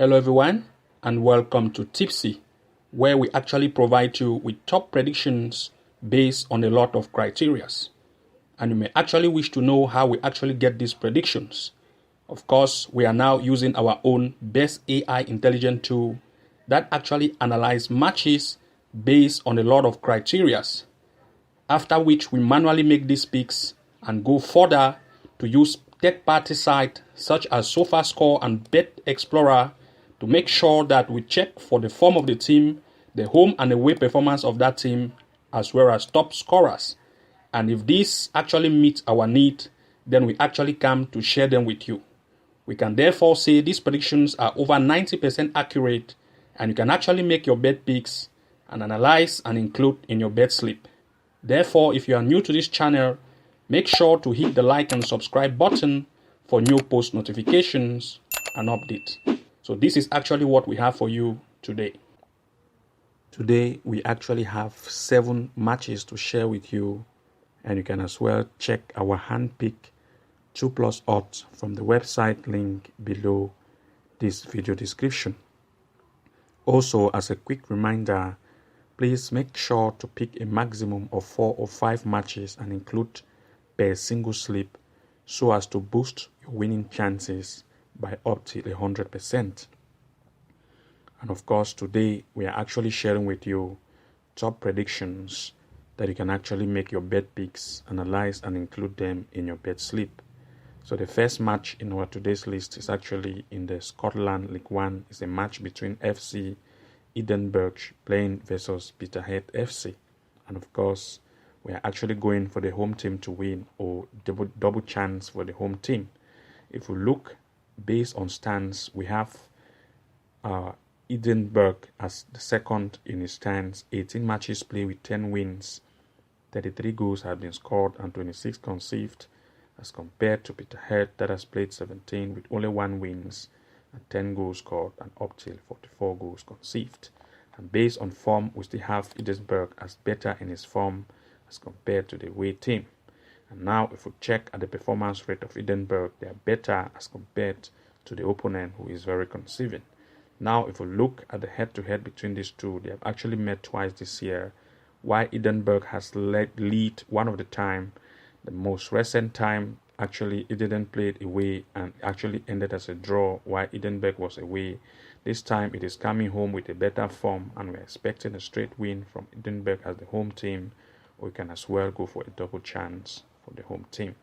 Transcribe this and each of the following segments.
Hello everyone and welcome to Tipsy, where we actually provide you with top predictions based on a lot of criteria. And you may actually wish to know how we actually get these predictions. Of course, we are now using our own best AI intelligent tool that actually analyzes matches based on a lot of criteria. After which we manually make these picks and go further to use third-party sites such as SofaScore and Bet Explorer to make sure that we check for the form of the team, the home and away performance of that team, as well as top scorers. And if these actually meet our need, then we actually come to share them with you. We can therefore say these predictions are over 90% accurate, and you can actually make your bet picks and analyze and include in your bet slip. Therefore, if you are new to this channel, make sure to hit the like and subscribe button for new post notifications and updates. So this is actually what we have for you today. Today, we actually have 7 matches to share with you, and you can as well check our handpick 2+ odds from the website link below this video description. Also, as a quick reminder, please make sure to pick a maximum of 4 or 5 matches and include per single slip so as to boost your winning chances by up to 100%. And of course, today we are actually sharing with you top predictions that you can actually make your bet picks, analyze and include them in your bet slip. So the first match in our today's list is actually in the Scotland League One. It's a match between FC Edinburgh playing versus Peterhead FC. And of course, we are actually going for the home team to win, or double chance for the home team. If we look based on stance, we have Edinburgh as the second in his stance, 18 matches played with 10 wins, 33 goals have been scored and 26 conceived, as compared to Peterhead that has played 17 with only 1 wins and 10 goals scored and up till 44 goals conceived. And based on form, we still have Edinburgh as better in his form as compared to the away team. And now if we check at the performance rate of Edinburgh, they are better as compared to the opponent, who is very conceiving. Now if we look at the head-to-head between these two, they have actually met twice this year, while Edinburgh has lead one of the time. The most recent time, actually, it didn't play it away and actually ended as a draw while Edinburgh was away. This time it is coming home with a better form, and we're expecting a straight win from Edinburgh as the home team, or we can as well go for a double chance for the home team.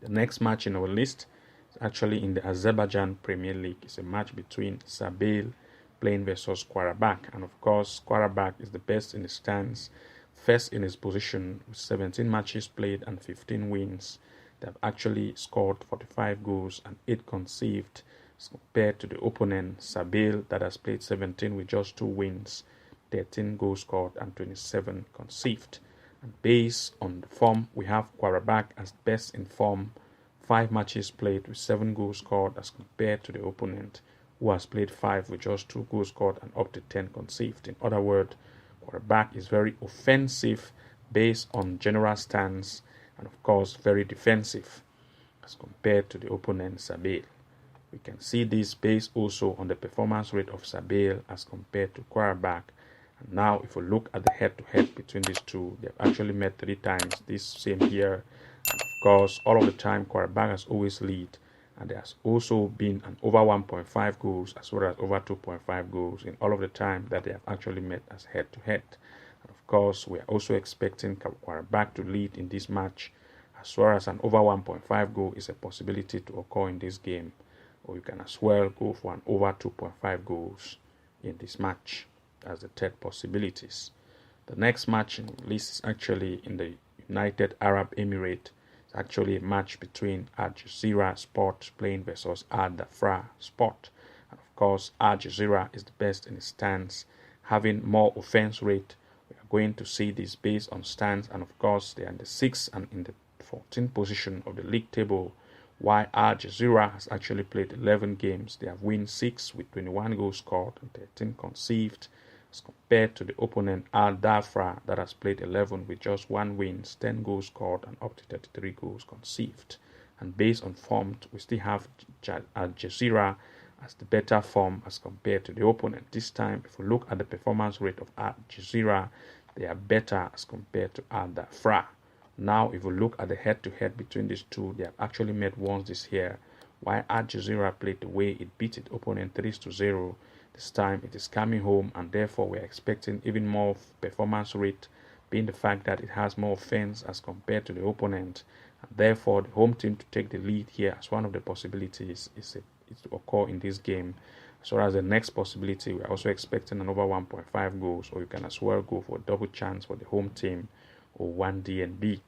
The next match in our list is actually in the Azerbaijan Premier League. It's a match between Sabel playing versus Qarabağ, and of course Qarabağ is the best in the stands, first in his position with 17 matches played and 15 wins. They have actually scored 45 goals and 8 conceived, as compared to the opponent Sabel that has played 17 with just 2 wins, 13 goals scored and 27 conceived. And based on the form, we have Qarabağ as best in form, 5 matches played with 7 goals scored, as compared to the opponent who has played 5 with just 2 goals scored and up to 10 conceived. In other words, Qarabağ is very offensive based on general stance, and of course very defensive as compared to the opponent Sabel. We can see this based also on the performance rate of Sabel as compared to Qarabağ. And now if we look at the head-to-head between these two, they have actually met 3 times this same year, and of course all of the time Qarabağ has always lead, and there has also been an over 1.5 goals as well as over 2.5 goals in all of the time that they have actually met as head-to-head. And of course, we are also expecting Qarabağ to lead in this match, as well as an over 1.5 goal is a possibility to occur in this game, or you can as well go for an over 2.5 goals in this match as the third possibilities. The next match in the list is actually in the United Arab Emirates. It's actually a match between Al Jazeera Sport playing versus Al Dhafra Sport. And of course, Al Jazeera is the best in its stance, having more offense rate. We are going to see this based on stance, and of course they are in the 6th and in the 14th position of the league table, while Al Jazeera has actually played 11 games. They have won 6 with 21 goals scored and 13 conceived, as compared to the opponent Al Dhafra that has played 11 with just 1 win, 10 goals scored and up to 33 goals conceived. And based on form, we still have Al Jazeera as the better form as compared to the opponent. This time, if we look at the performance rate of Al Jazeera, they are better as compared to Al Dhafra. Now, if we look at the head-to-head between these two, they have actually met once this year. While Al Jazeera played the way it beat its opponent 3-0, this time it is coming home, and therefore we are expecting even more performance rate, being the fact that it has more offense as compared to the opponent. And therefore, the home team to take the lead here as one of the possibilities is to occur in this game. As well as the next possibility, we are also expecting an over 1.5 goals, or you can as well go for a double chance for the home team or 1 DNB.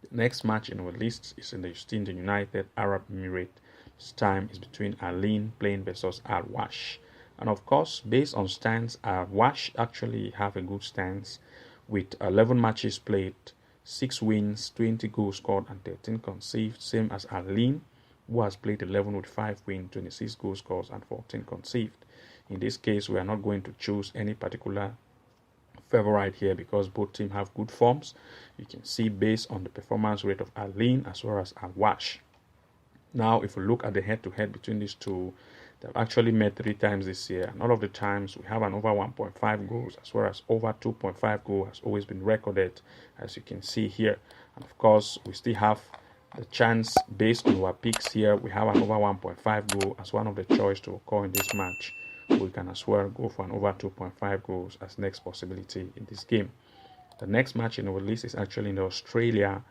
The next match in our list is in the Houston United Arab Emirates. This time is between Al Ain playing versus Al Wash. And of course, based on stance, Al Wash actually have a good stance with 11 matches played, 6 wins, 20 goals scored, and 13 conceded, same as Al Ain, who has played 11 with 5 wins, 26 goals scored, and 14 conceded. In this case, we are not going to choose any particular favorite here because both teams have good forms. You can see based on the performance rate of Al Ain as well as Al Wash. Now, if we look at the head-to-head between these two, they've actually met 3 times this year, and all of the times we have an over 1.5 goals as well as over 2.5 goals has always been recorded, as you can see here. And of course, we still have the chance based on our picks here. We have an over 1.5 goal as one of the choice to occur in this match. We can as well go for an over 2.5 goals as next possibility in this game. The next match in our list is actually in the Australia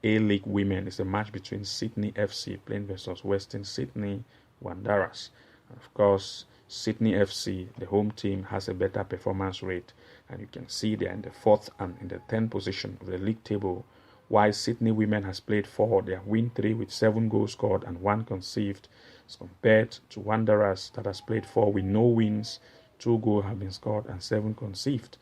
A-League Women. It's a match between Sydney FC playing versus Western Sydney Wanderers. And of course, Sydney FC, the home team, has a better performance rate, and you can see they are in the 4th and in the 10th position of the league table. While Sydney Women has played 4, they have win 3 with 7 goals scored and 1 conceded, as compared to Wanderers that has played 4 with no wins, 2 goals have been scored and 7 conceded.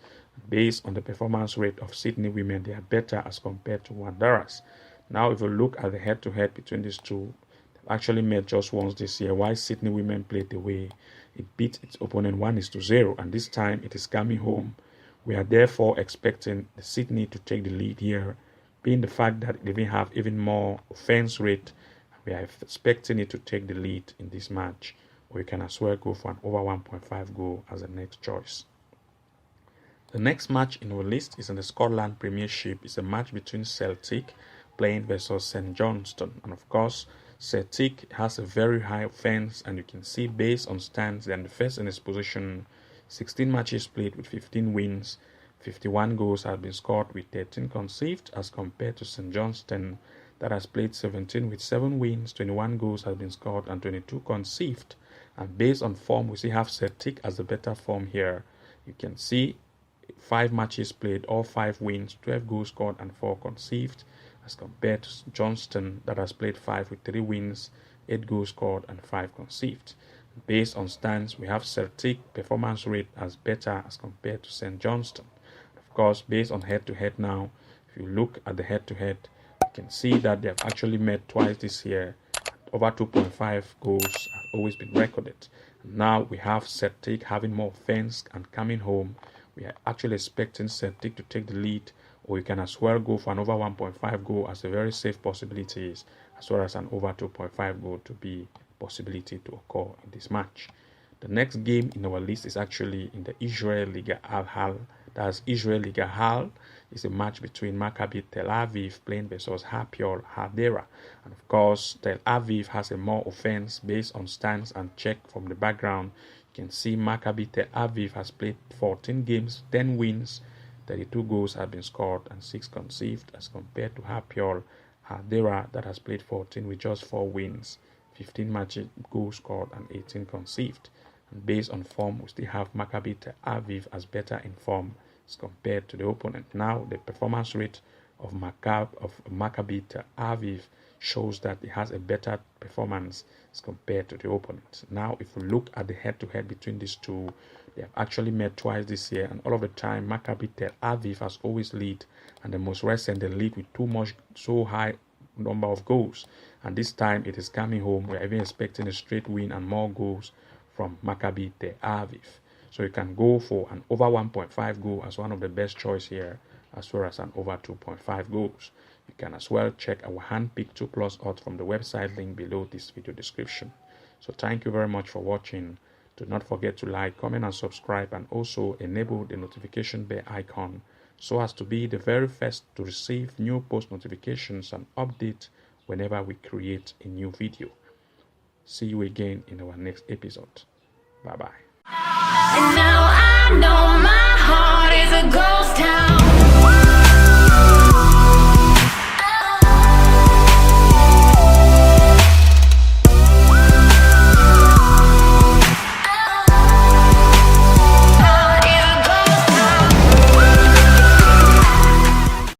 Based on the performance rate of Sydney Women, they are better as compared to Wanderers. Now, if you look at the head-to-head between these two, they've actually met just once this year. While Sydney Women played the way it beat its opponent 1-0, and this time it is coming home. We are therefore expecting the Sydney to take the lead here, being the fact that they even have even more offense rate. We are expecting it to take the lead in this match, or you can as well go for an over 1.5 goal as a next choice. The next match in our list is in the Scotland Premiership. It's a match between Celtic playing versus St Johnstone, and of course Celtic has a very high offense, and you can see based on stands they are the first in its position. 16 matches played with 15 wins, 51 goals have been scored with 13 conceded, as compared to St Johnstone that has played 17 with 7 wins, 21 goals have been scored and 22 conceded. And based on form, we still have Celtic as the better form here. You can see 5 matches played, all 5 wins, 12 goals scored and 4 conceded, as compared to Johnston that has played 5 with 3 wins, 8 goals scored and 5 conceded. Based on stands, we have Celtic performance rate as better as compared to St Johnstone. Of course, based on head-to-head now, if you look at the head-to-head, you can see that they have actually met twice this year. Over 2.5 goals have always been recorded. Now we have Celtic having more offense and coming home. We are actually expecting Celtic to take the lead, or you can as well go for an over 1.5 goal as a very safe possibility, as well as an over 2.5 goal to be a possibility to occur in this match. The next game in our list is actually in the Israel Liga Al-Hal. That's Israel Liga Hal. It's a match between Maccabi Tel Aviv playing versus Hapoel Hadera. And of course, Tel Aviv has a more offense based on stance and check from the background. You can see Maccabi Tel Aviv has played 14 games, 10 wins, 32 goals have been scored and 6 conceded, as compared to Hapoel Hadera that has played 14 with just 4 wins, 15 matches, goals scored and 18 conceded. And based on form, we still have Maccabi Tel Aviv as better in form as compared to the opponent. Now, the performance rate of Maccabi Tel Aviv shows that it has a better performance as compared to the opponent. Now, if we look at the head-to-head between these two, they have actually met twice this year, and all of the time, Maccabi Tel Aviv has always lead, and the most recent they lead with so high number of goals. And this time, it is coming home. We are even expecting a straight win and more goals from Maccabi Tel Aviv. So you can go for an over 1.5 goal as one of the best choice here, as well as an over 2.5 goals. You can as well check our hand-picked 2+ odds from the website link below this video description. So thank you very much for watching. Do not forget to like, comment, and subscribe, and also enable the notification bell icon so as to be the very first to receive new post notifications and updates whenever we create a new video. See you again in our next episode. Bye bye.